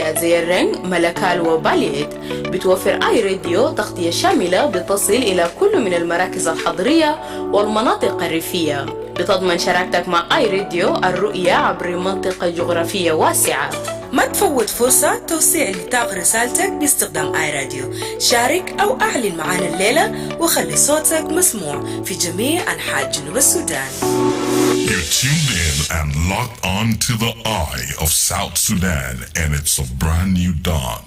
فعاليات زي الرنج، ملكال وباليت. بتوفر آي راديو تغطية شاملة بتصل إلى كل من المراكز الحضرية والمناطق الريفية. بتضمن شراكتك مع آي راديو الرؤية عبر منطقة جغرافية واسعة. ما تفوت فرصة توسيع نطاق رسالتك باستخدام آي راديو. شارك أو أعلن معنا الليلة وخلي صوتك مسموع في جميع أنحاء جنوب السودان. You're tuned in and locked on to the eye of South Sudan, and it's a brand new dawn.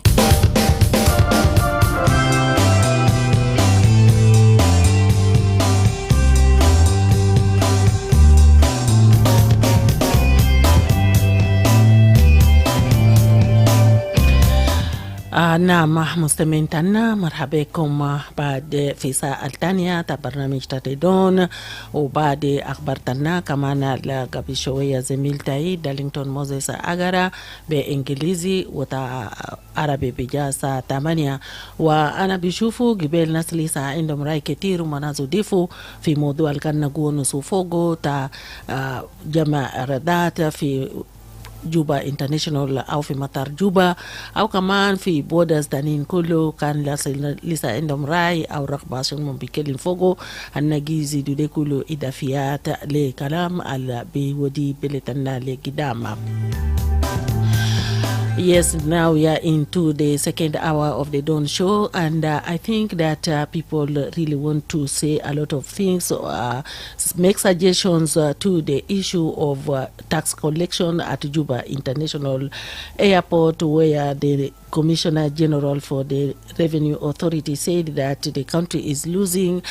نعم مستمعين تنا، مرحبا بكم بعد في ساعة الثانية برنامج تتدون. وبعد أخبار تنا كمان قبل شوية زميلتي دالينغتون موزيس أغارا بإنجليزي وتا عربي بجاسة 8. وأنا بشوفوا قبل ناس لسه عندهم رأي كتير ومنازو ديفو في موضوع الكان نقول نصوفوغو تا جمع ردات في جوبا انترناشونال او في مطار جوبا او كمان في بودرز تانين كله كان لسه عندهم راي او رغبه عشان بيتكلم فوقه النجيزي دي كله اضافيات لكلام اللي بيودي بلتنا لقدام. Yes, now we are into the second hour of the Dawn Show, and I think that people really want to say a lot of things, make suggestions to the issue of tax collection at Juba International Airport, where the Commissioner General for the Revenue Authority said that the country is losing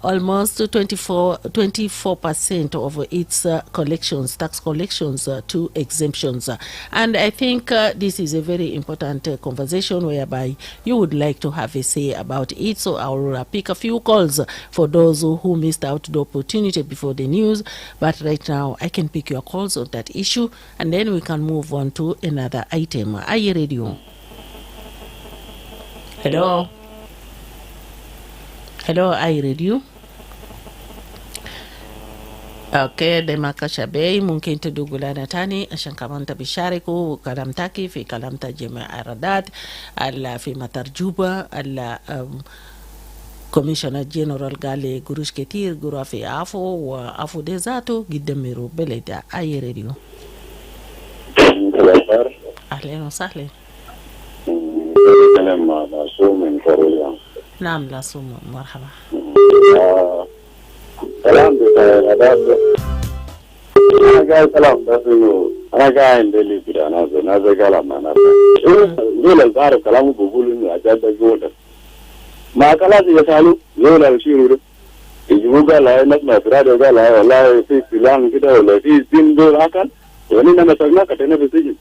almost 24% of its collections, tax collections, to exemptions. And I think this is a very important conversation whereby you would like to have a say about it. So I will pick a few calls for those who missed out the opportunity before the news. But right now I can pick your calls on that issue, and then we can move on to another item. Are you ready? Hello? Hello, I read you. Okay, دمك شبي ممكن تدوقوا لنا تاني عشان كمان تبشاركوا كلامتك في كلامتا جميع الردات في مطار جوبا. كوميشنر جنرال قال لي قروش كتير قروا في عفو وعفو دي ذاته قدمروا بلد. أي راديو. أهلا وسهلا. كلام لاسوم من كوريا. نعم لاسوم، مرحبا. كلام بتاع أنا قاعد كلام بس إنه أنا قاعد اللي كده ناس كلام أنا زول العارف كلامه بقول إنه أجاد زول ما كلام يسألوا زول الشيء ده يجوا قال لا الناس ما فراد قال لا والله في فلان كده ولا في دين دول هكذا ونحن مسكنا كتنا في السجن.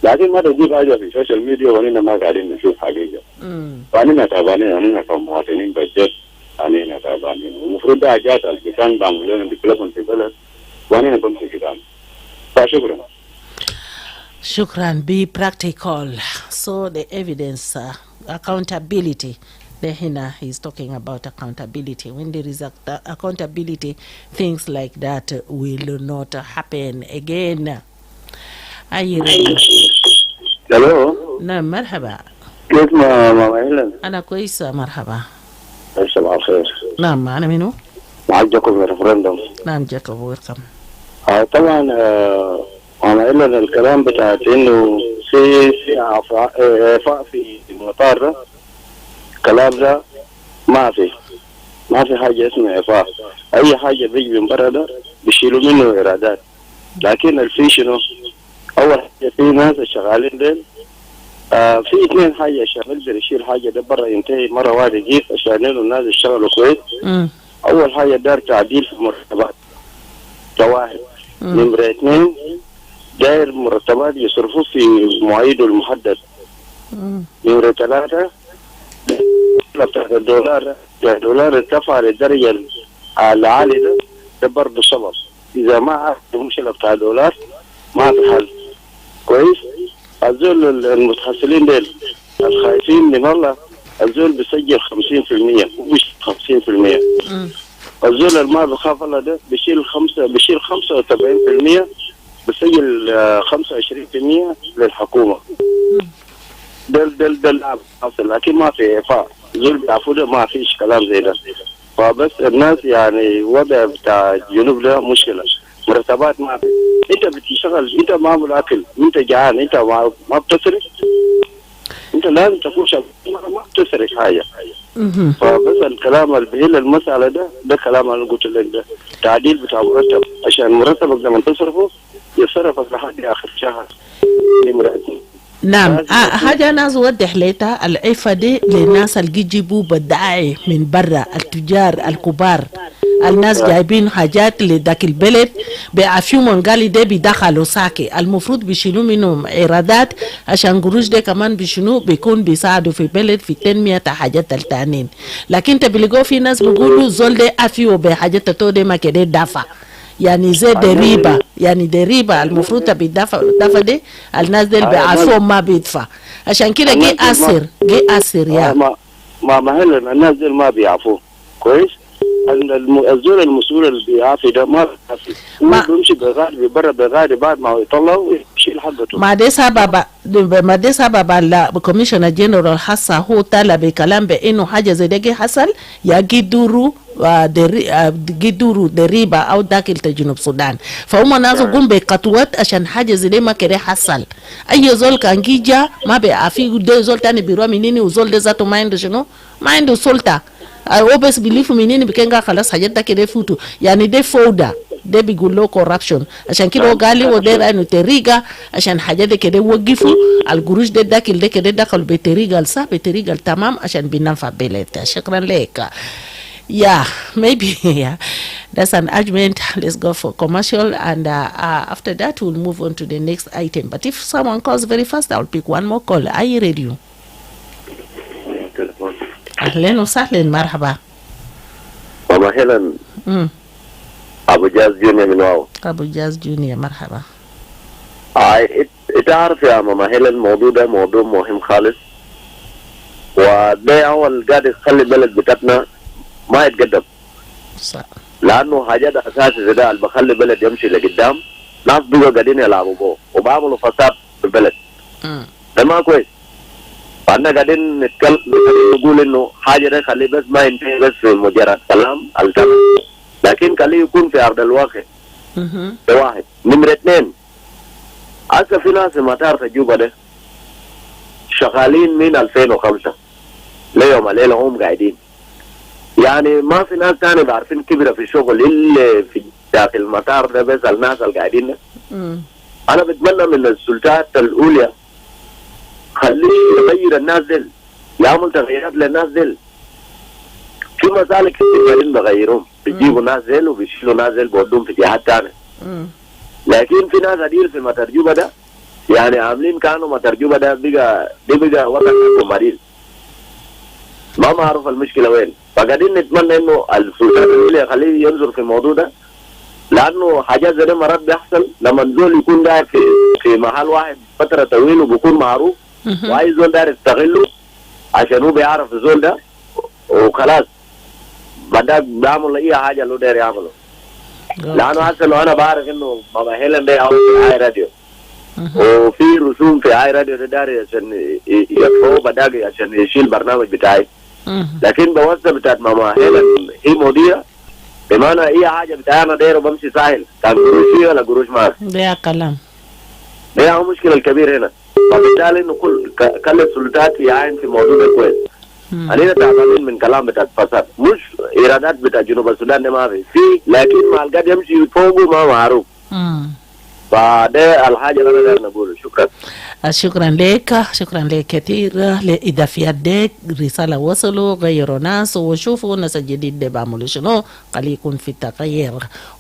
لكن ما تجيب حاجة في السوشيال ميديا ونحن ما قاعدين نشوف حقيقة. فأنا تعبانين، أنا كمواطنين بجد أنا تعبانين. المفروض ده حاجات اللي كان بعملوا لنا ديفلوبمنت في البلد وأنا بمشي كده. فشكرا. شكرا. Be practical. So the evidence, accountability. Hina is talking about accountability. When there is accountability, things like that will not happen again. Are you ready? Hello. نعم مرحبا. كيف ماما هيلن؟ أنا كويسة مرحبا. صباح الخير. نعم أنا منو؟ معك جاكوب ريفرندوم. نعم جاكوب ويلكم. طبعا ماما هيلن الكلام بتاعت إنه في إعفاء في المطار ده الكلام ده ما في حاجة اسمها إعفاء. أي حاجة بيجي من برا ده بيشيلوا منه إيرادات. لكن الفي شنو؟ أول حاجة في ناس شغالين ديل في اثنين حاجة عشان نقدر يشيل حاجة ده برا ينتهي مرة واحدة جيف عشان الناس يشتغلوا كويس. أول حاجة دار تعديل في المرتبات ده واحد. نمرة اثنين داير مرتبات يصرفوا في مواعيده المحدد. نمرة ثلاثة بتاع الدولار ارتفع للدرجة العالية ده برضه سبب. إذا ما عرف المشكلة بتاع الدولار ما في حل كويس. الزول المتحصلين ديل الخايفين من الله الزول بيسجل 50% ومش 50%. الزول اللي ما بخاف الله ده بيشيل 75% بيسجل 25% للحكومة. ده اللعب حصل، لكن ما في إعفاء. زول بيعفو ده ما فيش كلام زي ده. فبس الناس يعني وضع بتاع الجنوب ده مشكلة. مرتبات ما في. أنت بتشتغل، أنت ما عامل أكل، أنت جعان، أنت ما بتصرف. أنت لازم تكون شغال ما بتصرف حاجة. فبس الكلام اللي بيهل المسألة ده كلام أنا قلت لك ده تعديل بتاع مرتب، عشان مرتبك لما تصرفه يصرفك لحد آخر شهر. نعم. حاجة أنا أوضح لها العفة دي للناس اللي يجيبوا بدائع من برا، التجار الكبار، الناس جايبين حاجات لذاك البلد بيعفيهم ونقالي ده بيدخلوا ساكي، المفروض بيشيلوا منهم إيرادات عشان قروش ده كمان بيشنو بيكون بيساعدوا في بلد في تنمية حاجات التانين. لكن تبلغوا في ناس بيقولوا زول ده أفيو بحاجات تو ده ما كده دافع، يعني زي دريبة، يعني دريبة المفروض بيدفع دي الناس دي بيعفوهم ما بيدفع، عشان كده جي أسر يا ما هلا الناس دي ما بيعفوا كويس. الزول المسؤول اللي بيعافي ده ما بيعافي، بيمشي بغادي برا بغادي بعد ما يطلعوا يشيل حقته. ما دي سبب الكوميشنر جنرال حسا هو طلب كلام بانه حاجه زي دي حصل يجدروا دريبه او داخل جنوب السودان، فهم ناس قوم بخطوات عشان حاجه زي دي ما كده حصل. اي زول كان جيجا ما بيعافي ده زول تاني بيروح منين، وزول ده ذاته ما عنده شنو، ما عنده سلطه، هو بس بيليفوا منين بيكنغا خلاص حاجات ده كده فوتو، يعني ده فوضى، ده بيقول له كوربشن. عشان كده هو قال لي ودير انه تريقه عشان حاجات كده وقفوا القروش ده داخل ده كده دخلوا بطريقه الصح بطريقه تمام عشان بننفع بلد. شكرا لك. Yeah, maybe yeah. That's an argument. Let's go for commercial, and after that we'll move on to the next item. But if someone calls very fast, I'll pick one more call. Are you ready? أهلا وسهلا مرحبا. ماما هيلن. أبو جاز جونيور من واو. أبو جاز جونيور مرحبا. تعرف يا ماما هيلن الموضوع ده موضوع مهم خالص، وده أول قاعد يخلي البلد بتاعتنا ما يتقدم. صح. لأنه حاجات أساسية زي ده اللي بخلي البلد يمشي لقدام، ناس بيجوا قاعدين يلعبوا بوه وبعملوا فساد في البلد. ده ما كويس. فأنا قاعدين نتكلم نقول إنه حاجة ده خليه بس ما ينتهي بس في مجرد كلام الكلام، لكن خليه يكون في أرض الواقع. ده واحد. نمرة اثنين، هسه في ناس ما تعرف الجوبة ده شغالين من 2005 ليوم الليلة هم قاعدين، يعني ما في ناس تاني بعرفين كبيرة في الشغل اللي في داخل المطار ده بس الناس اللي قاعدين ده. أنا بتمنى من السلطات الأولى خليه يغير الناس دل، يعمل تغييرات للناس دل. في مسالك كتير قاعدين بغيرهم، بيجيبوا ناس دل وبيشيلوا ناس دل بودهم في جهات تانية. لكن في ناس عديل في المترجمة ده، يعني عاملين كانوا مترجمة ده بقى وقت مريض. ما معروف المشكلة وين، فقاعدين نتمنى انه السلطات اللي يخليه ينظر في الموضوع ده، لانه حاجات زي ده مرات بيحصل لما الزول يكون داير في محل واحد فترة طويلة وبيكون معروف، وعايز زول داير يستغله عشان هو بيعرف الزول ده وخلاص بدأ بيعمل اي حاجة اللي داير يعمله. لانه هسه لو انا بعرف انه ماما هيلن ده او في اي راديو وفي رسوم في اي راديو ده داري عشان يدفعوا بداقي عشان يشيل البرنامج بتاعي، لكن بواسطة بتاعت ماما هيلن هي مديرة، بمعنى اي حاجة بتاعي انا داير وبمشي ساهل، كان قروش فيه ولا قروش ما ده كلام، ده هو المشكلة الكبير هنا. فبالتالي انه كل السلطات يعين في موضوع ده كويس. علينا تعبانين من كلام بتاع الفساد، مش ايرادات بتاع جنوب السودان ده ما في، لكن مع القد يمشي فوقه ما معروف. فده الحاجة اللي أنا داير نقوله. شكرا. شكرا لك كثير لإضافيات ديك. رسالة وصلوا غيروا ناس وشوفوا ناس الجديد ده بعملوا شنو قال يكون في تغيير.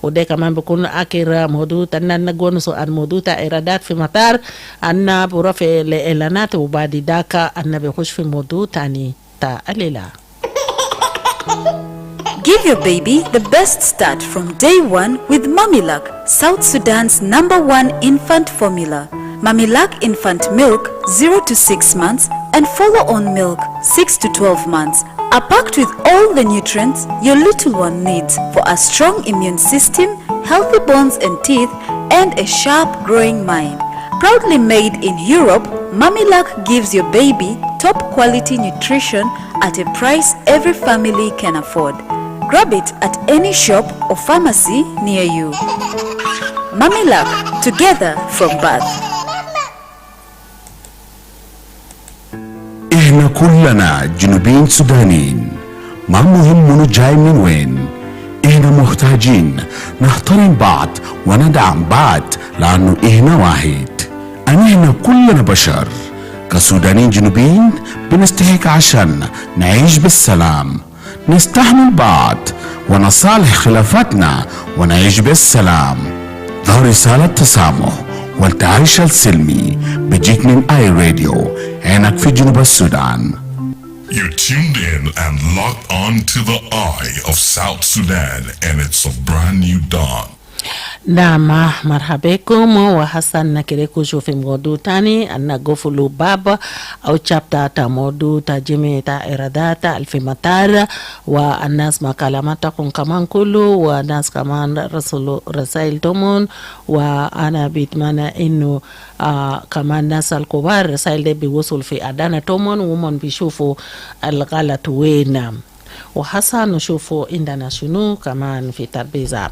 وده كمان بيكون آخر موضوع أننا نقول سؤال موضوع إيرادات في مطار أننا برفع الإعلانات وبعد ذاك أننا بيخش في موضوع تاني الليلة. Give your baby the best start from day one with Mamilak, South Sudan's #1 infant formula. Mamilak infant milk 0 to 6 months and follow-on milk 6 to 12 months are packed with all the nutrients your little one needs for a strong immune system, healthy bones and teeth, and a sharp growing mind. Proudly made in Europe Mamilac gives your baby top quality nutrition at a price every family can afford. Grab it at any shop or pharmacy near you. Mamilac, together from birth. إحنا كلنا جنوبيين سودانيين، ما مهم منو جاي من وين. إحنا محتاجين نحترم بعض وندعم بعض لأنه إحنا واحد. إحنا كلنا بشر كسودانيين جنوبيين بنستحق عشان نعيش بالسلام، نستحمل بعض ونصالح خلافاتنا ونعيش بالسلام. ظهر رسالة تسامح والتعايش السلمي بيجيك من اي راديو هناك في جنوب السودان. You tuned in and locked on to the eye of South Sudan, and it's a brand new dawn. Naam, marhabekum wa hasan na kireko shofi mgodu tani anna gofulu baba au chapta ta modu ta jimi ta iradata alfimatara wa annas makalamata kun kaman kulu wa nas kaman rasail tomon wa ana bitmana innu kaman nas al-kubar rasail de biwusul fi adana tomon ومن بيشوفوا الغلط وين وحسا نشوفوا عندنا شنو كمان في تربيزة.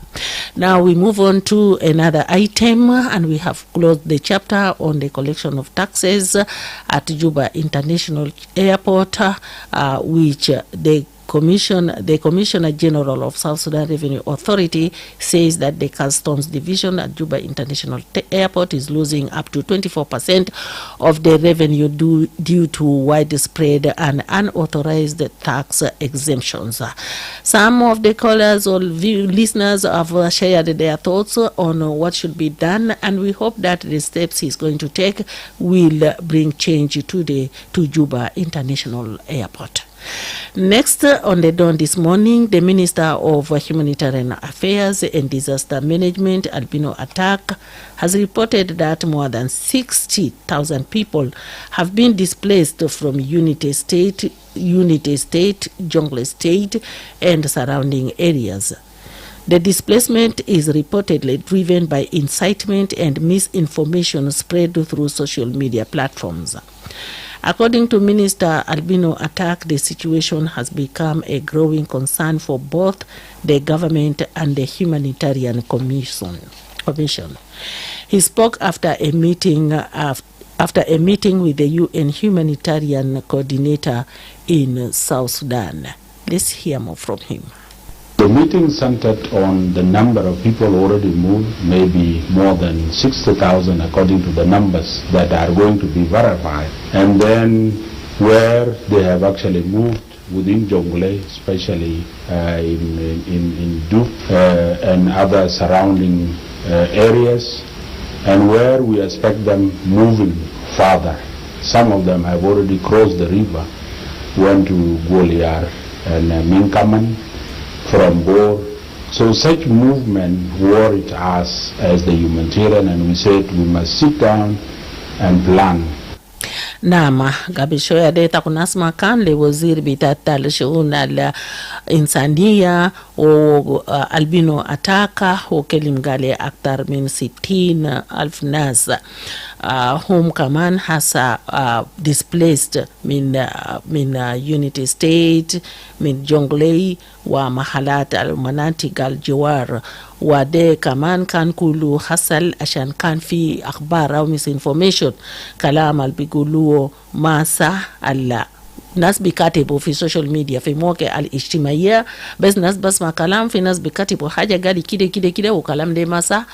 Now we move on to another item, and we have closed the chapter on the collection of taxes at Juba International Airport, which the Commissioner General of South Sudan Revenue Authority says that the Customs Division at Juba International Airport is losing up to 24% of the revenue due to widespread and unauthorized tax exemptions. Some of the callers or listeners have shared their thoughts on what should be done, and we hope that the steps he's going to take will bring change to Juba International Airport. Next on the dawn this morning, the Minister of Humanitarian Affairs and Disaster Management, Albino Attack, has reported that more than 60,000 people have been displaced from Unity State, Jonglei State, and surrounding areas. The displacement is reportedly driven by incitement and misinformation spread through social media platforms. According to Minister Albino Attack, the situation has become a growing concern for both the government and the Humanitarian Commission. He spoke after a meeting with the UN Humanitarian Coordinator in South Sudan. Let's hear more from him. The meeting centered on the number of people already moved, maybe more than 60,000 according to the numbers that are going to be verified, and then where they have actually moved within Jonglei, especially in Duk and other surrounding areas, and where we expect them moving further. Some of them have already crossed the river, went to Goliar and Minkaman, from Bor. So such movement worried us as the humanitarian, and we said we must sit down and plan. نعم قبل شوية ديتا كنا نسمع كان لوزير بتاع الشؤون الإنسانية والبينو أتاكا وكلم قال أكثر من 60,000 ناس هم كمان حسا displaced من Unity State من جونغلي ومحلات المناطق الجوار وده كمان كان كله حصل عشان كان في أخبار أو misinformation كلام اللي بيقولوه ما صح ألا ناس بيكاتبوا في السوشيال ميديا في مواقع الاجتماعية بس ناس بسمع كلام في ناس بيكاتبوا حاجة قال كده كده كده وكلام ده ما صح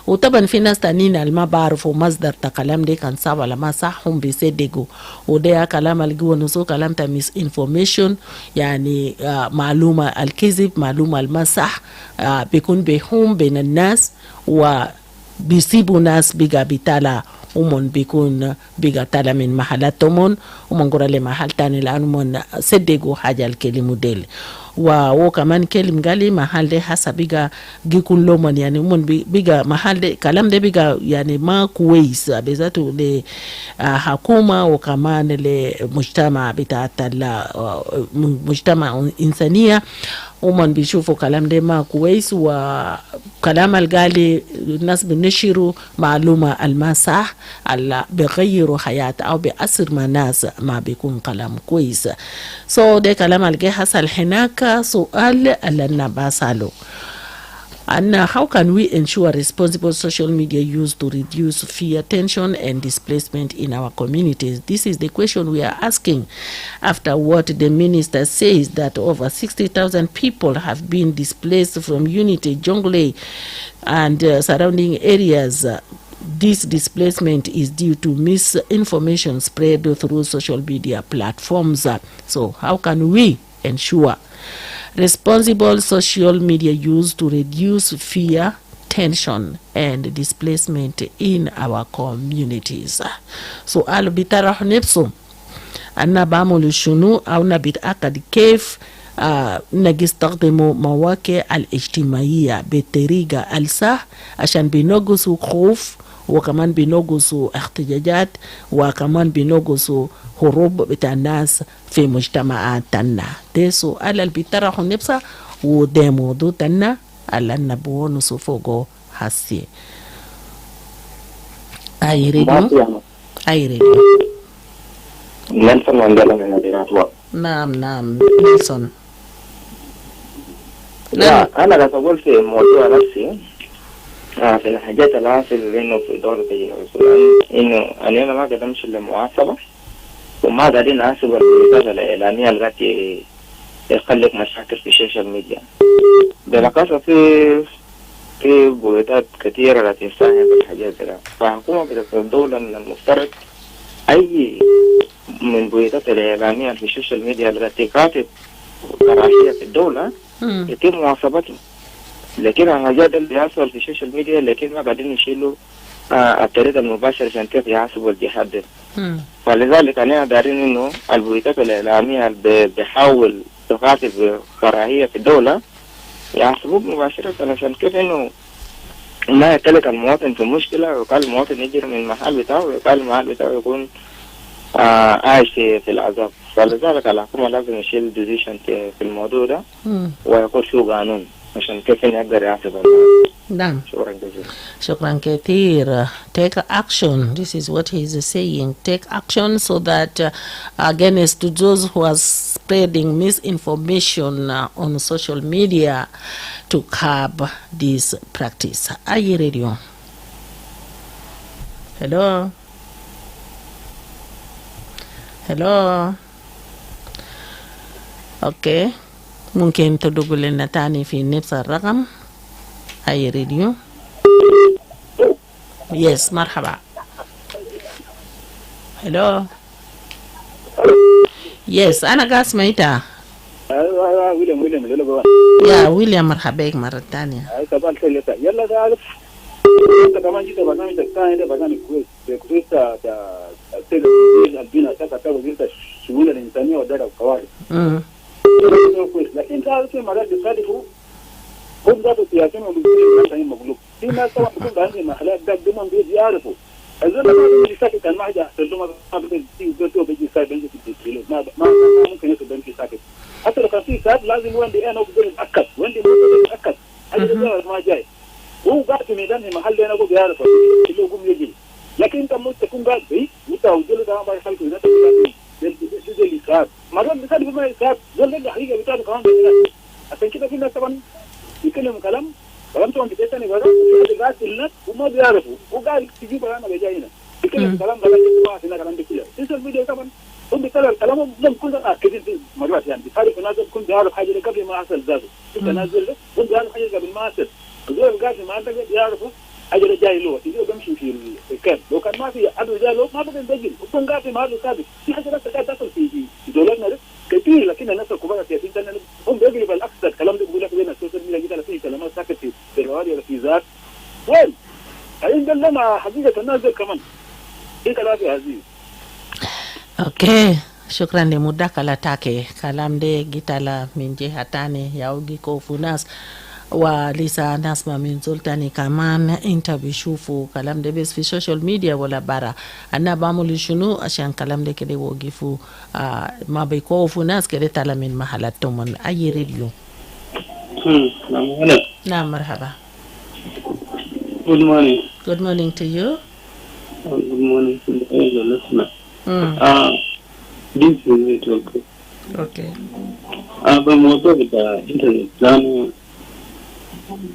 وطبعا في ناس تانيين اللي ما بعرفوا مصدر كلام ده كان صح ولا ما صح هم بيصدقوا وده كلام اللي جوا نسو كلام تا ميس انفورميشن يعني معلومة الكذب معلومة الما صح بيكون بيهم بين الناس وبيسيبوا ناس بيجا بيتالا ومن بيكون بيقتل من محلاتهم ومن قرأ لمحل تاني لأنه من صدقوا حاجة الكلمة ديل وكمان كلم قالي محل ده حسا بيقى جيكون لومن يعني ومن بيقى محل ده كلام ده بيقى يعني ما كويس بذاته لحكومة وكمان لمجتمع بتاعت مجتمع إنسانية ومن بيشوفوا كلام ده ما كويس، وكلام القالي الناس بنشروا معلومة الما صح اللي بيغيروا حياة أو بيأثر مع ناس ما بيكون كلام كويس. ده كلام الجي حصل هناك. سؤال اللي أنا بسأله and how can we ensure responsible social media use to reduce fear, tension, and displacement in our communities? This is the question we are asking after what the minister says that over 60,000 people have been displaced from Unity, Jonglei, and surrounding areas. This displacement is due to misinformation spread through social media platforms. So how can we ensure responsible social media use to reduce fear, tension, and displacement in our communities? سؤال بيطرح نفسه أنا بعمل شنو أو نبتأكد كيف نستخدم مواقع الاجتماعية بطريقة ألسح عشان بنقصوا خوف وكمان بنقصوا احتجاجات وكمان بنقصوا هروب بتاع الناس في مجتمعاتنا. ده سؤال اللي بيطرحوا نفسه وده موضوع تنا اللي نبغى نشوفه هسي. أي راديو نيلسون مانديلا من مدينة واق. نعم نيلسون. لا أنا لا أقول في موضوع نفسي في الحاجات اللي حاصل إنه في دولة جنوب السودان إنه أنا ما قدمش للمعاصبة وما قاعدين نحاسب البريدات الإعلامية اللي قاعد يخلق مشاكل في السوشيال ميديا. بالأخص في بريدات كثيرة لا تساهم في الحاجات دي. فحكومة بتاعت الدولة من المفترض أي من بريدات الإعلامية في السوشيال ميديا اللي قاعد تكاتب كراهية في الدولة يتم معاصبتهم. لكن الحاجات اللي بيحصل في السوشيال ميديا لكن ما قاعدين يشيلوا الطريقة المباشرة عشان كيف يحاسبوا الجهات دي. فلذلك أنا دارين إنه البريدات الإعلامية اللي بيحاول تخاطب كراهية في الدولة يحاسبوه مباشرة عشان كيف إنه ما يتلك المواطن في مشكلة وقال المواطن يجري من المحل بتاعه وقال المحل بتاعه يكون عايش في العذاب. فلذلك الحكومة لازم يشيل ديسيشن في الموضوع ده ويكون فيه قانون عشان كيف يقدر يحاسب الناس. نعم. شكرا جزيلا. شكرا كثير. Take action. This is what he is saying. Take action so that against those who are spreading misinformation on social media to curb this practice. Are you ready? Hello. Okay. ممكن تدخل لنا تاني في نفس الرقم. هاي راديو. يس مرحبا. هلو. يس أنا قاس ميتا. أيوة ويليام يا ويليام مرحبا بك مرة تانية. طبعا يلا تعرف أنت كمان جيت برنامج الثاني ده برنامج كويس بخصوص البناء تكتب الشؤون الإنسانية ودار القوارب. لكن تعرف في مرات بيصادفوا هم ذاتوا سياسيين ومسؤولين الناس هين مغلوب. في ناس طبعا بيكون عندهم محلات دقدمهم بيعرفوا. الزول ما بيجي ساكت كان ما حدا يحصل له ما بيجي ساكت بيجي في التسجيل ما ممكن يصير بيجي ساكت. حتى لو كان في ساكت لازم وين دي أنا وبقول أتأكد وين دي أتأكد. هذا ما جاي. هو قاعد في ميدان المحل ده أنا بقول بيعرف اللي هو قوم يجي. لكن أنت ممكن تكون قاعد بي وتوجه له ده ما يخليه إذا تقول ده اللي صار. مرات بيصير ما يصير زول ده حقيقة بتاعه كمان بيصير. عشان كده في ناس طبعا يتكلموا كلام طبعا بيتاني بره وفي قاعد الناس وما بيعرفوا وقاعد تجيب انا بجاي هنا يتكلم كلام ده ما في كلام كده السوشيال ميديا طبعا هم بيطلعوا كلامهم لم يكون اكيد في مرات يعني بيعرف الناس بيكون بيعرف حاجه قبل ما يحصل ذاته في نازل هم بيعرف حاجه قبل ما يحصل الزول قاعد ما عنده بيعرفوا حاجه جاي له يجي بيمشي في الكاب لو كان ما في حد جاي له ما بقدر يسجل وكون قاعد ما له ثابت في حاجه بس قاعد تحصل في دولتنا ده كثير لكن الناس الكبار السياسيين هم بيقلب الاكثر الكلام ده بيقول لك بين السوشيال ميديا كده في كلمات ساكت في الرواد ولا في ذات وين عين ده مع حقيقه الناس دول كمان ايه كلام في هذه. اوكي شكرا لمداخلتك. كلام ده جيتالا من جهه تاني ياوجي كوفو ناس ولسه نسمع من زلطاني كمان انت بيشوفوا كلام ده بس في السوشيال ميديا ولا برا. انا بعمل شنو عشان كلام ده كده يوقفوا ما بيكوفوا ناس كده تلا من محلاتهم. اي راديو. نعم مرحبا. Good morning. Good morning to you. Good morning to the listener. This is it. Okay. بموضوع بتاع الانترنت لانه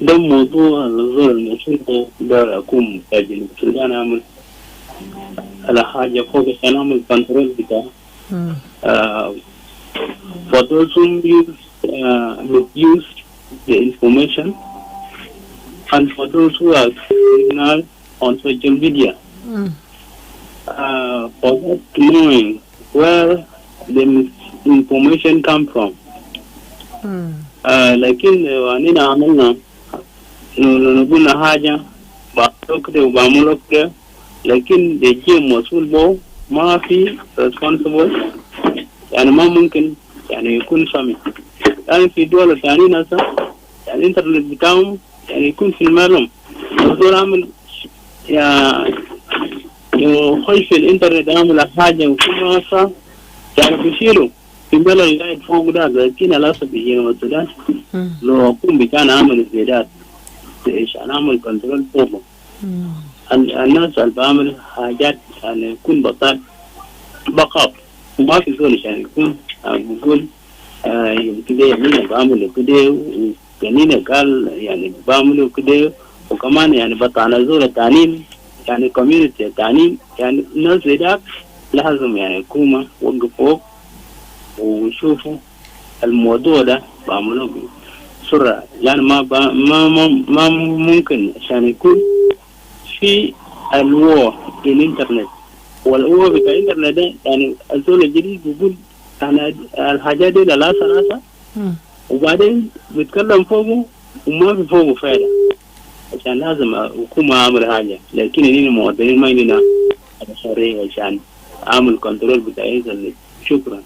ده موضوع الزول المسؤول دار اكون تاجر السودان اعمل على حاجه فوق عشان اعمل كنترول بتاع for those who misuse the information and for those who are criminal on social media for that knowing where the misinformation come from. لكن واننا عملنا نقول حاجة بعمله كده وبعمله كده لكن يجي مسؤول به ما في responsible يعني ما ممكن يعني يكون سامي يعني في دول ثانية ناسا يعني الانترنت بتاعهم يعني يكون في المعلوم الدول عمل يخش في الانترنت عمل حاجة وكل ناسا يعني بيشيلوا في بلد اللي فوق ده لكن للأسف بيجينا السودان لو أكون بكان عمل الزيادات عشان أعمل كنترول فوقه الناس اللي بعمل حاجات يعني يكون بطال بقاء وما في زول عشان يكون بقول كده يعني بعمل كده وكنينة قال يعني بعمله كده وكمان يعني بطانا زول التعليم يعني كوميونيتي التعليم يعني الناس ذاك لازم يعني يكونوا وقفوا وشوفوا الموضوع ده بعملوه بسرعة يعني ما ممكن عشان يكون في الوعي الانترنت والقوة بتاع الانترنت ده يعني الزول الجديد بيقول يعني الحاجات دي لا ثلاثة وبعدين بيتكلم فوقه وما في فوقه فعلا عشان لازم الحكومة أعمل حاجة لكن إننا مواطنين ما لنا شرعية عشان أعمل كنترول بتاع الانترنت. شكرا.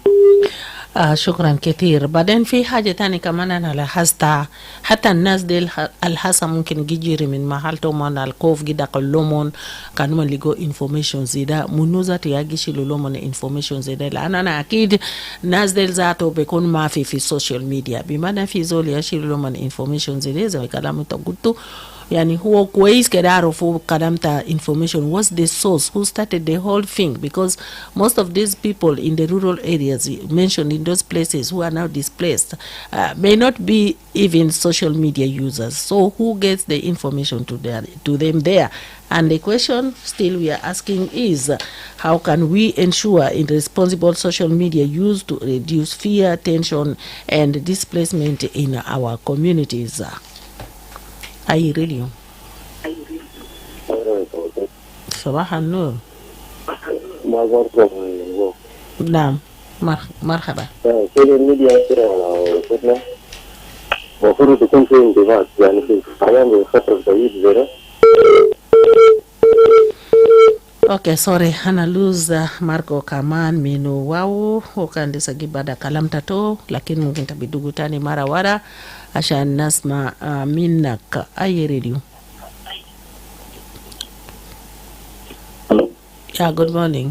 شكرا كثير. بعدين في حاجة تانية كمان أنا لاحظتها حتى الناس دي الحاسة ممكن يجيري من محلتهم من الكوف جدا كلهم كانوا لقوا انفورميشن زي ده منو ذات يجيش لهم انفورميشن زي ده لأن أنا أكيد الناس دي ذاته بيكون ما في السوشيال ميديا بمعنى في زول يشيل لهم انفورميشن زي ده زي كلام انت قلته يعني هو كويس كده عرفوا كلام تا information what's the source who started the whole thing because most of these people in the rural areas mentioned in those places who are now displaced may not be even social media users so who gets the information to them there and the question still we are asking is how can we ensure in responsible social media use to reduce fear tension and displacement in our communities. أي راديو صباح النور. نعم مرحبا. السوشيال ميديا فتنا المفروض تكون في انضباط يعني في حاليا فترة بعيد زي ده. Okay, sorry, Hana lose Marco Kaman minu wao ukan disagi bada kalam tato lakini mungkin tabidugu tani mara wara ashan nasma minnak ay radio. Hello. Yeah, good morning.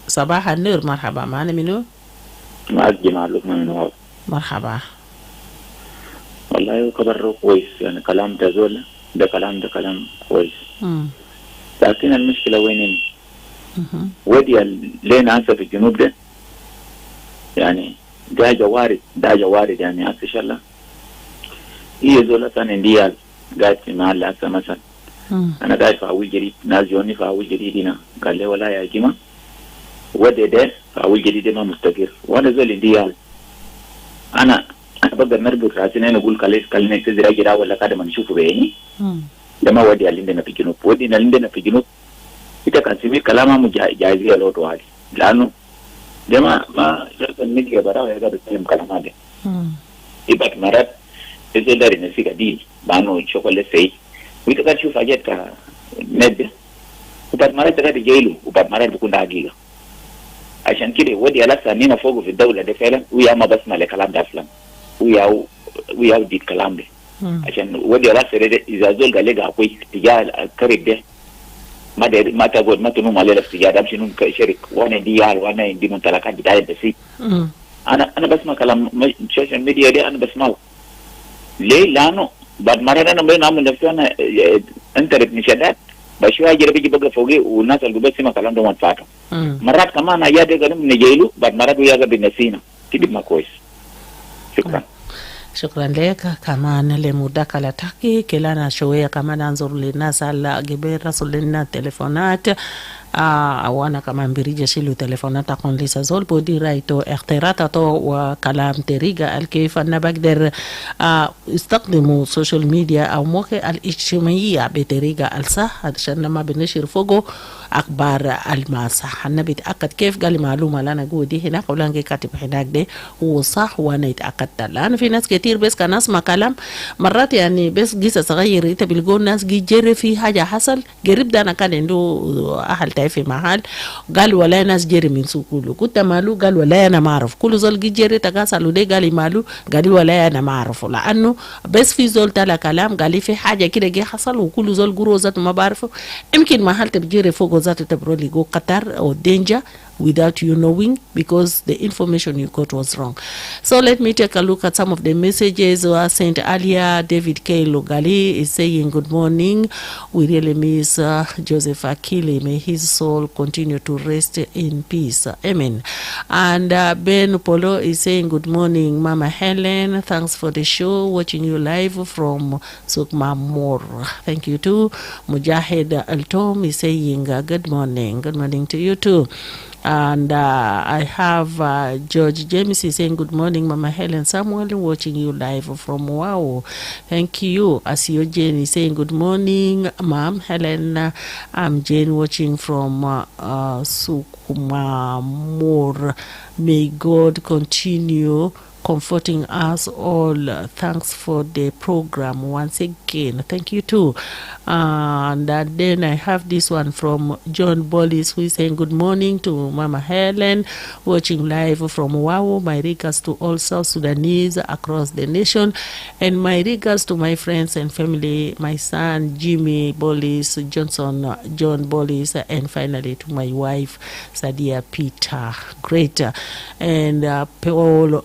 صباح النور مرحبا معنا منو؟ معك جمال لقمان من واو. مرحبا. والله خبر كويس يعني كلام تزول ده كلام كويس. لكن المشكلة وين ودي لين هسه في الجنوب ده يعني ده جوارد يعني هسه شلا هي زولة ثانية ديال قاعد في محل هسه مثلا أنا قاعد في أول جديد ناس جوني في أول جديد هنا قال لي ولا يا جماعة ودي ده في أول جديد ما مستقر وأنا زول ديال أنا بقدر نربط راسنا نقول كلنا تزرع جرا ولا كذا ما نشوفه بعيني ده ما ودي عندنا في الجنوب ودي عندنا في الجنوب إذا كان سمي كلامه مجازية لو توالي لأنه ده ما الميديا برا يقدر يتكلم كلامه ده يبقى مرات إذا داري نسيك ديل بانو شغل سيء وإذا كان شوف حاجات كنبه وبعد مرات تقدر جايله وبعد مرات بيكون ده حقيقة عشان كده ودي على سنين فوقه في الدولة ده فعلا ويا ما بسمع لكلام ده أصلا ويا دي الكلام ده عشان ودي راسه إذا زول قال لك أقوي تجاه الكرب ده ما تقول ما تنوم عليه الافتجار أمشي نوم كشرك وأنا ديال وأنا عندي ممتلكات بتاعي بسيط انا بسمع كلام السوشيال ميديا دي، انا بسمعه ليه؟ لانه بعد مرة انا بين عمل نفسي انا انت ابن شداد بشويه اجي بيجي بقى فوقي والناس اللي بيسمع كلام ده ما تفاته. مرات كمان ايا دي قالوا نجيله بعد مرات ويا بنسينا كده ما كويس. شكرا. شكرا لك كمان لمداخلتك. كلنا شوية كمان ننظر للناس على جبال رسل لنا التليفونات. وانا كمان بريجة شيلو تليفونات اكون لسه زول بودي رايتو اختياراتو وكلام تريقة كيف انا بقدر استخدموا السوشيال ميديا او موقع الاجتماعية بطريقة الصح عشان لما بنشر فوقه اخبار المصح. انا بتاكد كيف قال معلومة اللي انا جوه دي هناك ولا انا كاتب هناك دي هو صح وانا اتاكدت. لان في ناس كتير بس كان اسمع كلام مرات يعني بس قصة صغير انت بتلقوا الناس جري في حاجة حصل. قريب ده انا كان عنده اهل في محل قال ولا ناس جري من سوق كله كنت مالو قال ولا انا ما اعرف كل زول جري تقاسلوا ده قال مالو قال ولا انا ما اعرفه لانه بس في زول تلا كلام قال في حاجه كده جه حصل وكل زول جرو ذات ما بعرفه. يمكن محل تبجري فوق ذات تبرولي جو قطر او دينجر without you knowing because the information you got was wrong. So let me take a look at some of the messages sent earlier. David K. Lugali is saying good morning. We really miss Joseph Akili. May his soul continue to rest in peace. Amen. And Ben Polo is saying good morning Mama Helen. Thanks for the show. Watching you live from Sukma Mor. Thank you too. Mujahid Altom is saying good morning. Good morning to you too. And I have George James is saying good morning Mama Helen Samuel, watching you live from Wow. Thank you. Asio Jane is saying good morning Ma'am Helen. I'm Jane watching from Sukumamur. May God continue comforting us all. Thanks for the program once again. Thank you too. And then I have this one from John Bollis who is saying good morning to Mama Helen, watching live from Wow. My regards to all South Sudanese across the nation, and my regards to my friends and family, my son Jimmy Bollis, Johnson John Bollis, and finally to my wife Sadia Peter. Great. And Paul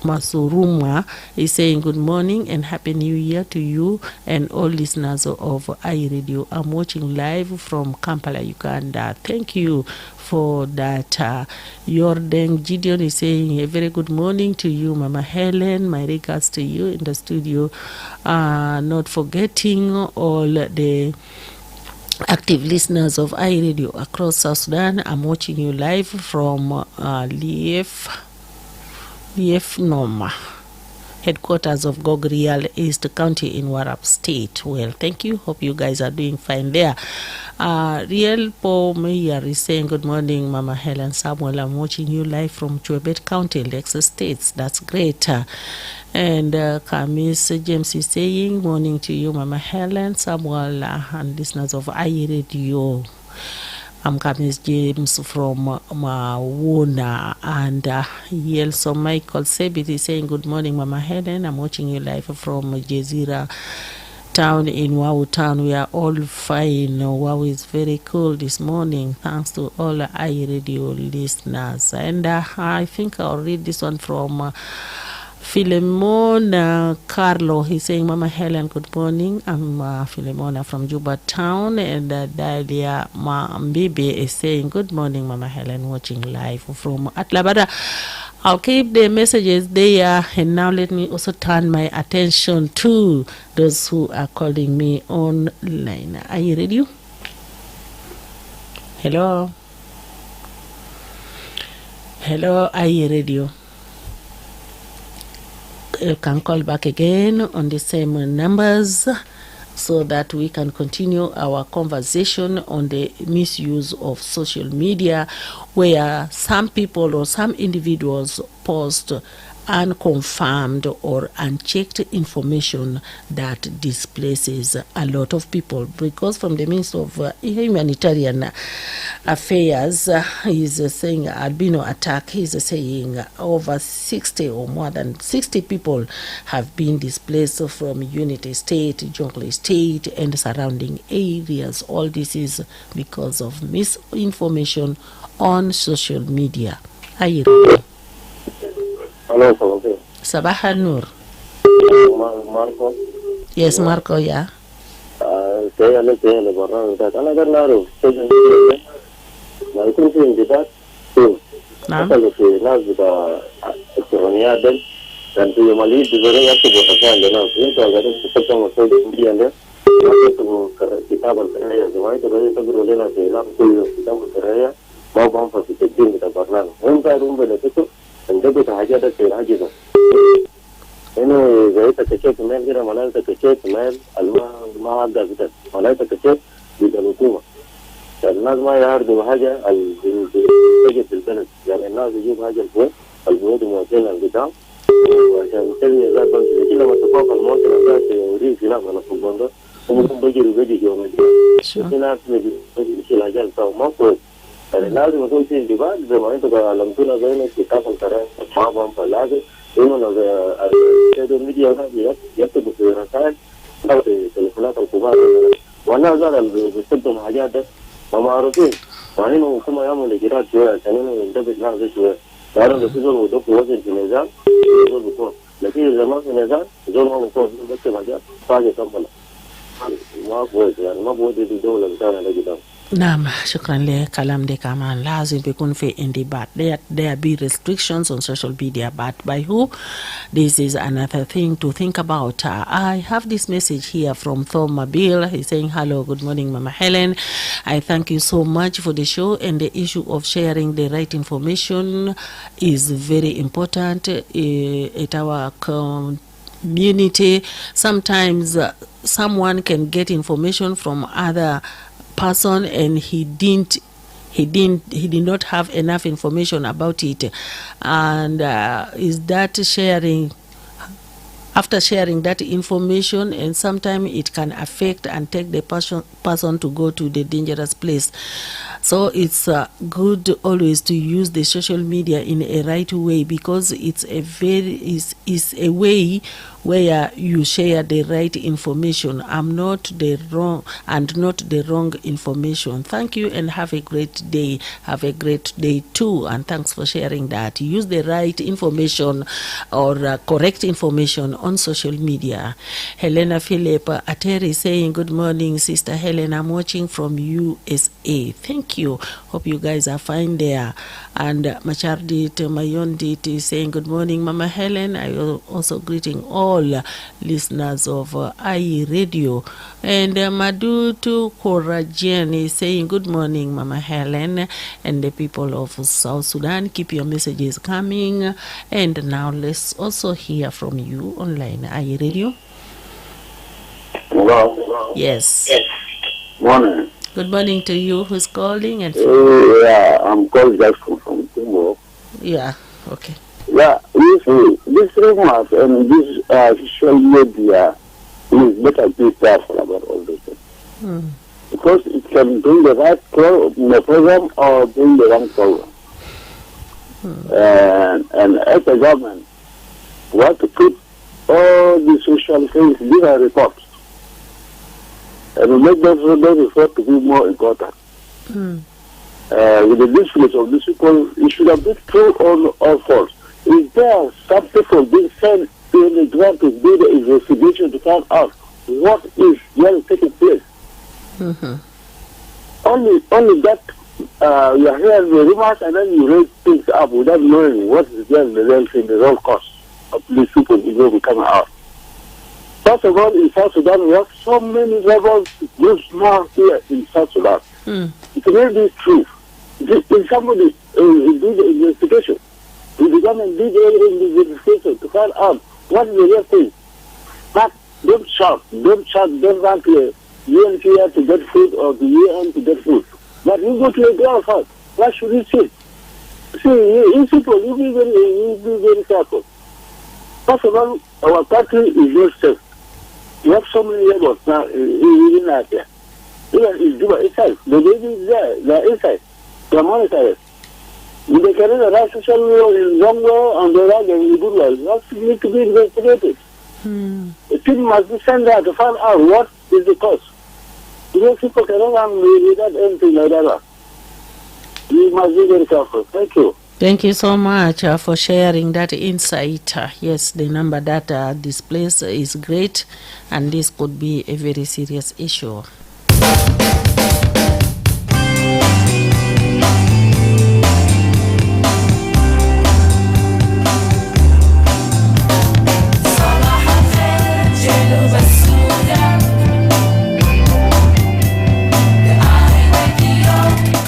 Masuruma is saying good morning and happy new year to you and all listeners of iRadio. I'm watching live from Kampala, Uganda. Thank you for that. Jordan Gideon is saying a very good morning to you Mama Helen. My regards to you in the studio. Not forgetting all the active listeners of iRadio across South Sudan. I'm watching you live from Lief Noma, headquarters of Gogrial East County in Warrap State. Well, thank you. Hope you guys are doing fine there. Real Paul Mayer is saying good morning Mama Helen Samuel. I'm watching you live from Chuebet County, Lexus States. That's great. And Kamis James is saying morning to you Mama Helen Samuel and listeners of iRadio. I'm Kamis James from Mawuna. And Yelso Michael Sebit is saying good morning Mama Helen. I'm watching you live from Jezira town in Wow town. We are all fine. Wow is very cool this morning. Thanks to all iRadio listeners. And I think I'll read this one from Philemon Carlo. He's saying Mama Helen good morning. I'm Philemona from Juba town. And Dalia Mbibi is saying good morning Mama Helen, watching live from Atlabada. I'll keep the messages there, and now let me also turn my attention to those who are calling me online. Are you ready? Hello? Hello, are you ready? You can call back again on the same numbers so that we can continue our conversation on the misuse of social media, where some people or some individuals post unconfirmed or unchecked information that displaces a lot of people. Because from the Minister of Humanitarian Affairs, he's saying albino attack, he's saying over 60 or more than 60 people have been displaced from Unity State, Jonglei State and surrounding areas. All this is because of misinformation on social media. Are you ready? Hello, Sabah. Sabah al-Nur. Marco. Yes, Marco, yeah. Saya le barang kita. Karena kan lalu. Nah itu sih kita. Naam. Kalau sih nas kita Estonia dan tu yang Mali di luar ya tu buat apa anda nak? Ini tu agak kita masuk di anda. Kita berkerja. Semua itu kita berulang lagi. Lalu kita berkerja. Mau fasilitas kita pernah. Rumah itu. Anda kita haji ada haji tu. Ini saya terkecil kemarin kita malah terkecil kemarin alma ada kita malah terkecil di dalam rumah. الناس ما يعرضوا حاجة الحاجة في البلد يعني الناس يجيب حاجة البوت البوت موصلين القدام وعشان تبني ذات بنك كل ما تفوق الموصل ذات يوريه في ناس على الصبان ده وممكن بيجي يوم الجمعة في ناس بيجي الحاجة بتاعه ما كويس يعني لازم يكون في انضباط زي ما انتوا علمتونا بين كتاب القرآن ما بهم فلازم إنه السوشيال ميديا يكتبوا في رسائل أو في تليفونات الكبار والناس اللي بيستخدموا حاجات ده ما معروفين وعنينا كما يعمل إجراءات شوية عشان يندبت نعم شوية لأنه بيكون ودوك وزن في النظام يقول بيكون لكن إذا ما في نظام يقول ما بيكون بس حاجات حاجة كمبلة ما كويس يعني ما بودي الدولة بتاعنا لقدام. نعم شكرا لكلام دي كمان لازم بيكون في انضباط there be restrictions on social media but by who this is another thing to think about. I have this message here from Thom Mabil. He's saying hello, good morning Mama Helen, I thank you so much for the show and the issue of sharing the right information is very important at our community. Sometimes someone can get information from other person and he did not have enough information about it, and is that sharing after sharing that information, and sometimes it can affect and take the person to go to the dangerous place. So it's good always to use the social media in a right way because it's a way where you share the right information. Not the wrong information. Thank you and have a great day. Have a great day too, and thanks for sharing that. Use the right information or correct information on social media. Helena Philip Ateri saying good morning Sister Helen, I'm watching from USA. Thank you. Hope you guys are fine there. And Machardit Mayondit is saying good morning Mama Helen. I also greeting all listeners of Radio. And Madutu Korajian is saying good morning Mama Helen and the people of South Sudan. Keep your messages coming. And now let's also hear from you online. Radio. Hello. Yes. Morning. Good morning to you. Who's calling? And yeah, I'm calling Jackson from Timor. Yeah. Okay. Yeah, you see, this rumors and this social media is better to be careful about all this. Because it can bring the right program or bring the wrong program. And as a government, we have to put all the social things in a report. And we make those reports to be more important. With the discipline of these people, it should have been true or false. Is there some people being sent in the ground to do the investigation to find out what is really taking place? Only that you are hearing the rumors and then you raise things up without knowing what is the real thing, the real cost of these people will be coming out. First of all, in South Sudan, we have so many rebels groups now here in South Sudan. It may be true. If somebody do the investigation, the government did the investigation to find out what is the real thing. But don't shout, don't run to the UN here to get food or the UN to get food. But you go to the ground first. What should you say? See, you people, you be very careful. First of all, our country is not safe. You have so many rebels now in Nigeria. Even in Juba itself, the baby is there, they are inside. They are monitored. If they carry the right social media in wrong way and the right in good way, that need to be investigated. The team must be sent there to find out what is the cause. Because people cannot run without anything like that. We must be very careful. Thank you. Thank you so much for sharing that insight. Yes, the number that displays is great, and this could be a very serious issue.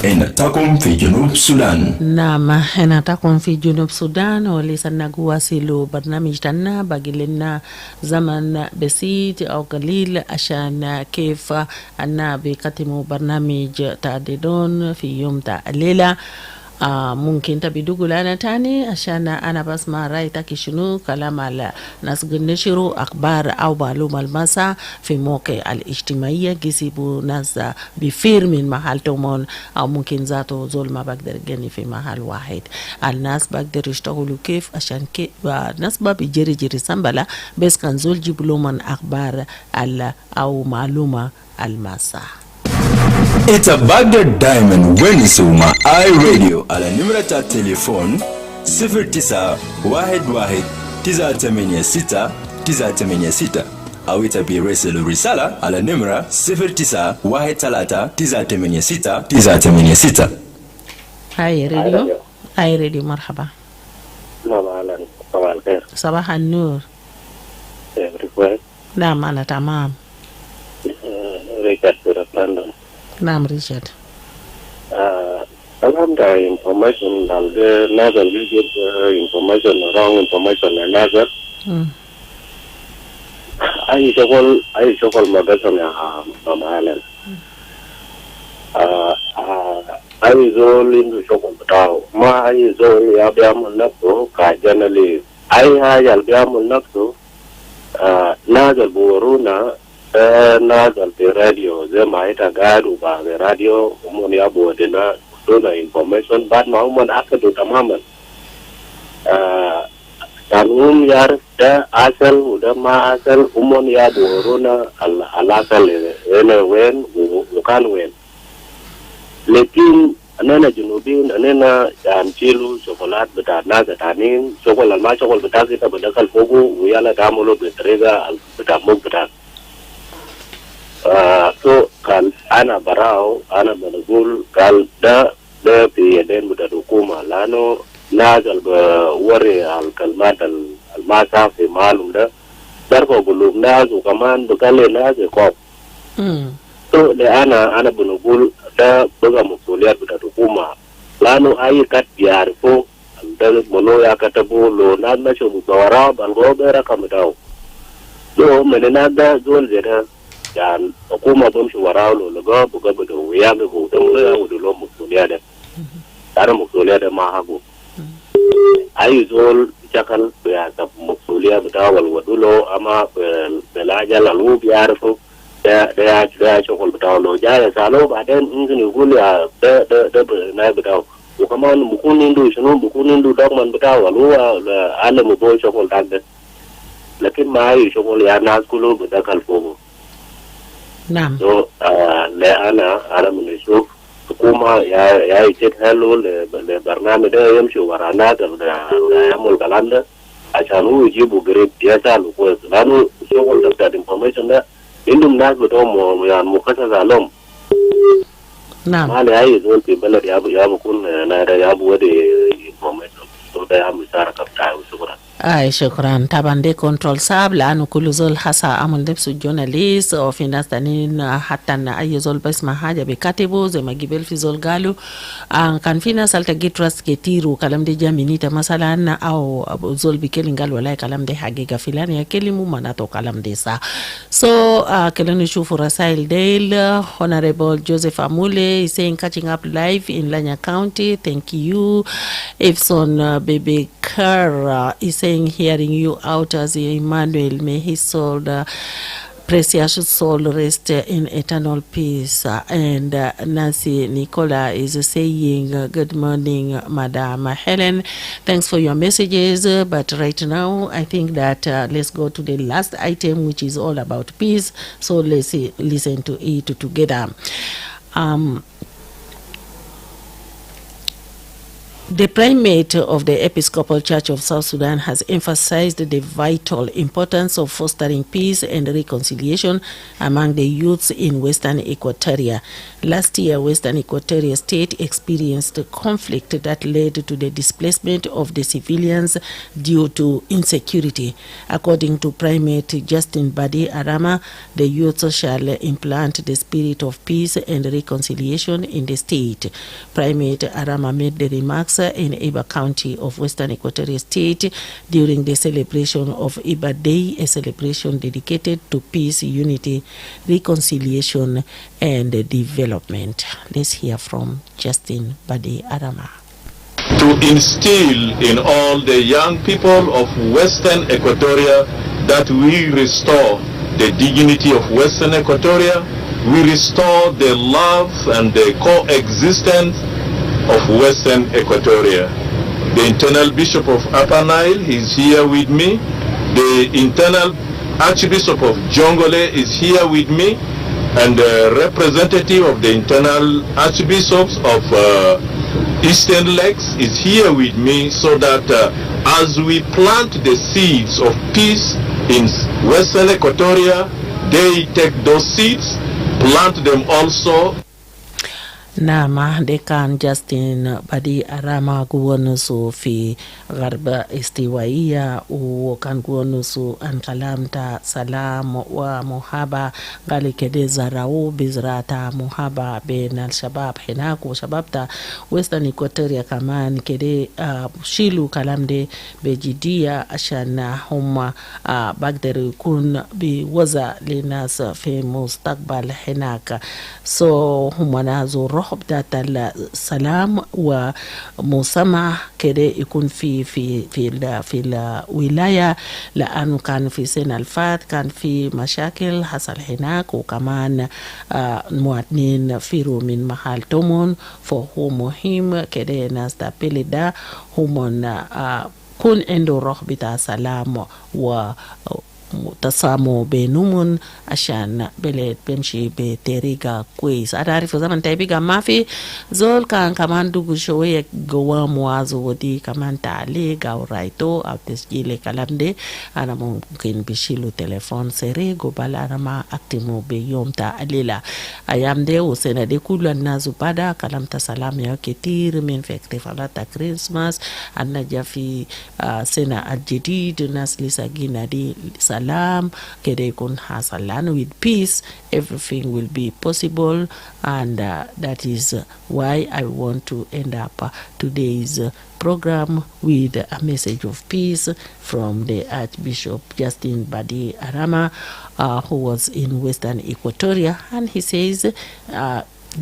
Enatakum fi Junub Sudan. Naam, enatakum fi Junub Sudan ولسنا قواسلو برنامج تنا باقي لنا زمن بسيط أو قليل عشان كيف أننا بيقدموا برنامج تعديدون في يوم الليلة. ممكن تبدو لنا تاني عشان أنا بسمع رأيتك شنو كلام على ناس نشروا أخبار أو معلومة المسا في موقع الاجتماعية يسيبوا ناس بفير من محل تومون أو ممكن ذاته زول ما بقدر يجني في محل واحد. الناس بقدر يشتغلوا كيف عشان كيف الناس بيجري جري سنبلا بس كان زول جيبوا من أخبار أو معلومة المسا. It's a Baghdad Diamond Wenisuma iRadio على نمرة التليفون 0911-986-986 أو يتبي رسل رسالة على نمرة 0913-986-986. هاي راديو. هاي راديو مرحبا. نعم أهلا صباح الخير. صباح النور. نعم أنا تمام. ريكارد لندن. نعم ريشارد. Sometimes information another we get information wrong information another. I shokol magazine from Hellen. I is all in the shokol tao. Ma is all yabiam nakto ka generally. I yabiam nakto. Nazal buruna. Nazal the radio. They might agadu ba the radio. Umoni abo dena. Dona information but Muhammad akadu tamaman kanum yar da asal udah ma asal umon ya dorona alasal ene wen bukan wen lekin anana junubin anana cilu coklat betana gatanin coklat ma coklat betas kita bedakal fogo uyala damulo betrega betamuk betas so kan ana barao ana menegul kal da piyeden buda hukuma lano nazal ba wari al kalmat al masa fi malum da darko gulum nazu kaman bukale nazu ko so le ana menegul da buga musuliyat buda hukuma lano ayi kat biar ko da mono ya katabu lo na masho musawara bango bera kamdao so menena da zol jeda dan hukuma bamshi waraulo laga buga buda wuya ga gudan wuya wudulo musuliya da tare musuliya da ma hago ayi zol jakal ya ta musuliya da walwadulo ama belaja lalu biarfo da chokol bitawo ja ya salo ba den ingini gulya da na bitawo ko kaman mukunin du shinu mukunin du dogman bitawo luwa ala mu bo chokol tagde lakin ma ayi chokol ya naskulo da kalfo. نعم. So أنا من الشوف حكومة يا يجد هلو لبرنامج ده يمشي ورانا ده يعمل كلام ده عشان هو يجيبوا قريب يسألوا كويس لأنه شغل ده information ده إنهم ناس بتوم يعني مخصص لهم. نعم. ما له أي زول في بلد يابو كون نادر يابو ودي information so ده يعمل مشاركة بتاعه شكرا. شكرا. طبعا دي كنترول صعب لانه كل زول حسا عمل نفسه جورناليست وفي ناس تانيين حتى ان اي زول بسمع حاجه بكاتبه زي ما جبل في زول قالوا كان في ناس التقي تراست كتير وكلام دي جامينيتا مثلا او زول بيكلم قال والله كلام دي حقيقه فلان يكلموا معناته كلام دي صح. سو كلنا نشوف رسائل ديل. Honorable Joseph Amule is saying catching up live in Lanya County. Thank you. Ifson Baby Car is saying hearing you out as Emmanuel, may his soul precious soul rest in eternal peace. And Nancy Nicola is saying good morning Madam Helen, thanks for your messages, but right now I think that let's go to the last item, which is all about peace, so let's listen to it together. The primate of the Episcopal Church of South Sudan has emphasized the vital importance of fostering peace and reconciliation among the youths in Western Equatoria. Last year, Western Equatoria State experienced a conflict that led to the displacement of the civilians due to insecurity. According to Primate Justin Badi Arama, the youth shall implant the spirit of peace and reconciliation in the state. Primate Arama made the remarks in Iba County of Western Equatoria State during the celebration of Iba Day, a celebration dedicated to peace, unity, reconciliation, and development. Let's hear from Justin Badi Arama. To instill in all the young people of Western Equatoria that we restore the dignity of Western Equatoria, we restore the love and the coexistence of Western Equatoria. The internal bishop of Upper Nile is here with me. The internal archbishop of Jongole is here with me, and the representative of the internal archbishops of Eastern Lakes is here with me, so that as we plant the seeds of peace in Western Equatoria, they take those seeds, plant them also. Nama dekan Justin Badi Arama guonusu fi Gharba Istiwaia ukan guonusu an kalamta salam wa muhaba gali kede zarau bizrata muhaba ben al-shabab hinaku shababta Western Equatoria kaman kede shilu kalamde bejidia ashana huma bagdari kun bi waza linas fi mustaqbal hinaka. So huma nazo بداية السلام ومسامحة كده يكون في الولاية، لأنه كان في سنة الفات كان في مشاكل حصل هناك، وكمان مواطنين فيروا من محلتهم، فهو مهم كده ناس تابلي ده هم كون عنده روح بتاع سلام و تسامو بينهم عشان بلد بمشي بطريقة كويس. أعرف زمان تابيقى ما في زول كان كمان دوغو شوية جوا موازو ودي كمان تعليق أو رايتو أو تسجيل كلام دي، أنا ممكن بشيلو تليفون سري قبل أنا ما أكتمو بيوم تعليلا أيام دي وسنة دي كل الناس بدا كلام تسلام يا كتير من في احتفالات كريسماس. أنا جا في سنة الجديد الناس لسه جينا دي salam kede kun hasalan. With peace everything will be possible, and that is why I want to end up today's program with a message of peace from the Archbishop Justin Badi Arama, who was in Western Equatoria, and he says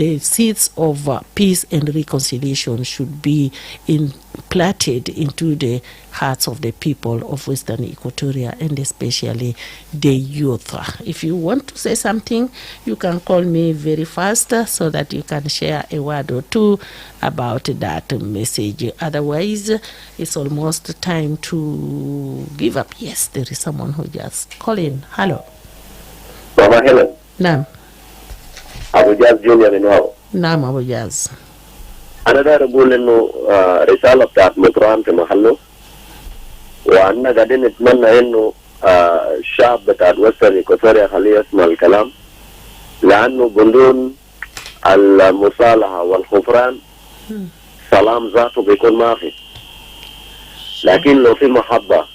the seeds of peace and reconciliation should be implanted into the hearts of the people of Western Equatoria, and especially the youth. If you want to say something, you can call me very fast so that you can share a word or two about that message. Otherwise, it's almost time to give up. Yes, there is someone who just called in. Hello. Mama Hellen. Naam. Abu Jaz Junior من واو. نعم أبو جاز. أنا داير أقول إنه رسالة بتاعت مطران في محله، وأنا قاعدين نتمنى إنه الشعب بتاع وسترن إيكواتوريا خليه يسمع الكلام، لأنه بدون المصالحة والغفران سلام ذاته بيكون ما في، لكن لو في محبة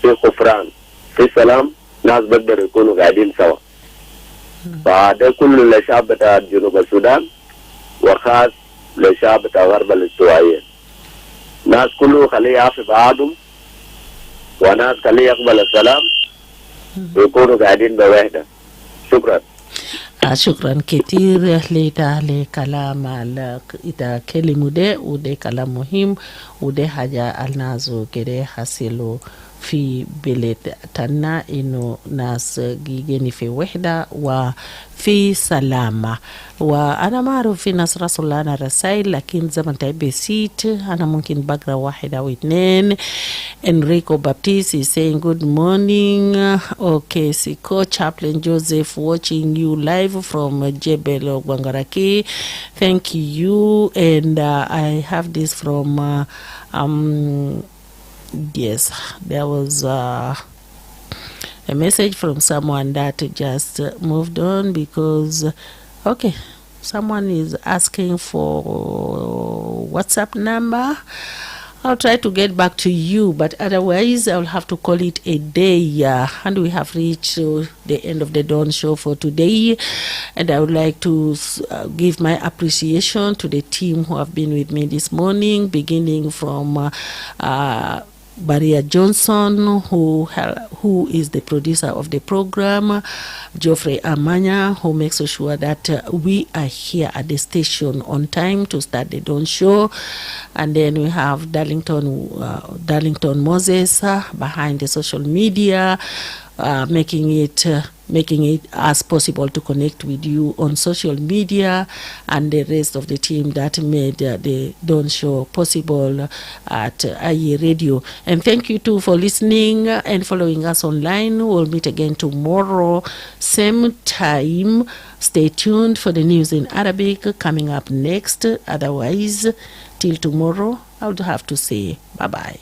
في غفران في سلام ناس بيقدروا يكونوا قاعدين سوا. فهذا كله للشعب بتاع جنوب السودان وخاص للشعب بتاع غرب الاستوائية. ناس كله خليه يعافي بعضهم، وناس خليه يقبل السلام ويكونوا قاعدين بوحدة. شكرا. شكرا كتير لده كلام إذا كلمة ده وده كلام مهم وده حاجة الناس كده حصلوا في بلد تنا إنه ناس جيجيني في وحدة وفي سلامة. وأنا ما أعرف في ناس رسل لنا رسائل، لكن زي ما انت بسيت أنا ممكن بقرأ واحد أو اتنين. Enrico Baptiste is saying good morning. Okay, Siko Chaplain Joseph watching you live from Jebel Gwangaraki. Thank you. And I have this from yes, there was a message from someone that just moved on because, okay, someone is asking for WhatsApp number. I'll try to get back to you, but otherwise I'll have to call it a day. And we have reached the end of the Dawn Show for today. And I would like to give my appreciation to the team who have been with me this morning, beginning from Baria Johnson, who is the producer of the program, Geoffrey Amanya, who makes sure that we are here at the station on time to start the Dawn Show. And then we have Darlington Moses behind the social media, making it as possible to connect with you on social media, and the rest of the team that made the Dawn Show possible at IE Radio. And thank you too for listening and following us online. We'll meet again tomorrow, same time. Stay tuned for the news in Arabic coming up next. Otherwise, till tomorrow, I would have to say bye-bye.